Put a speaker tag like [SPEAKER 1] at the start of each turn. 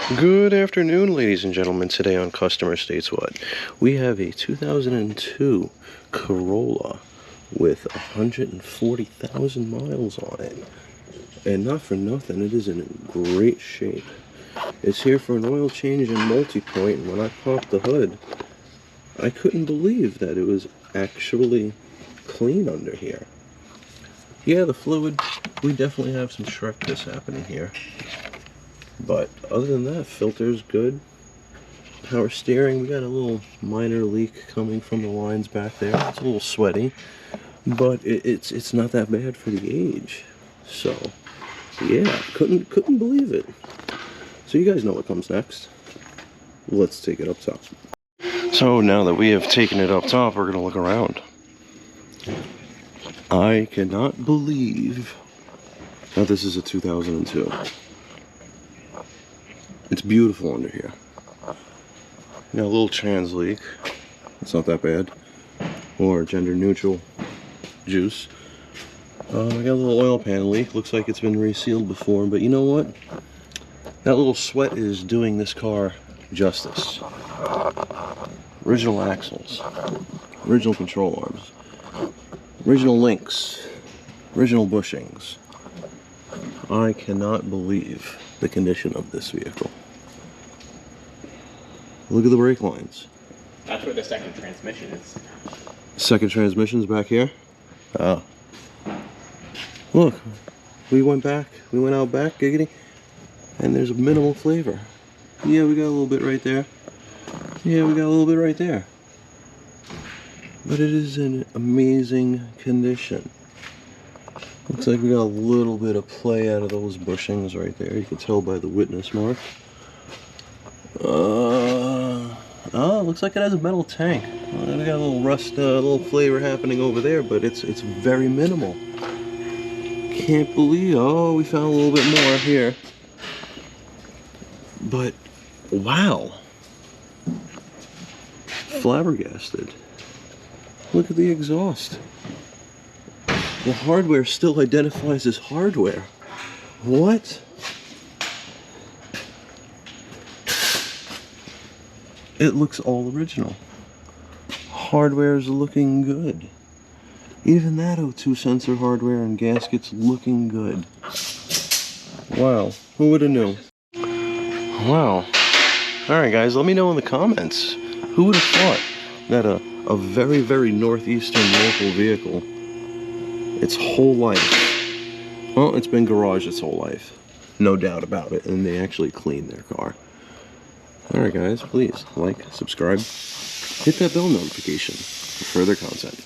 [SPEAKER 1] Good afternoon, ladies and gentlemen. Today on Customer States What? We have a 2002 Corolla with 140,000 miles on it. And not for nothing, it is in great shape. It's here for an oil change and multi-point, and when I popped the hood, I couldn't believe that it was actually clean under here. Yeah, the fluid, we definitely have some Shrek piss happening here. But other than that, filter's good. Power steering, we got a little minor leak coming from the lines back there. It's a little sweaty, but it's not that bad for the age. So yeah, couldn't believe it. So you guys know what comes next. Let's take it up top. So now that we have taken it up top, we're gonna look around. I cannot believe that this is a 2002. It's beautiful under here. Got a little trans leak. It's not that bad. Or gender neutral juice. I got a little oil pan leak. Looks like it's been resealed before, but you know what? That little sweat is doing this car justice. Original axles. Original control arms. Original links. Original bushings. I cannot believe the condition of this vehicle. Look at the brake lines.
[SPEAKER 2] That's where the second transmission is.
[SPEAKER 1] Second transmission's back here? Oh. Look, we went out back, giggity, and there's a minimal flavor. Yeah, we got a little bit right there. Yeah, we got a little bit right there. But it is in amazing condition. Looks like we got a little bit of play out of those bushings right there. You can tell by the witness mark. Oh, looks like it has a metal tank. We got a little rust, a little flavor happening over there, but it's very minimal. Can't believe. Oh, we found a little bit more here. But wow, flabbergasted. Look at the exhaust. The hardware still identifies as hardware. What? It looks all original. Hardware's looking good. Even that O2 sensor hardware and gaskets looking good. Wow, who would have known? Wow. Alright guys, let me know in the comments. Who would have thought that a very, very northeastern local vehicle, its whole life, well, it's been garaged its whole life. No doubt about it, and they actually cleaned their car. Alright guys, please like, subscribe, hit that bell notification for further content.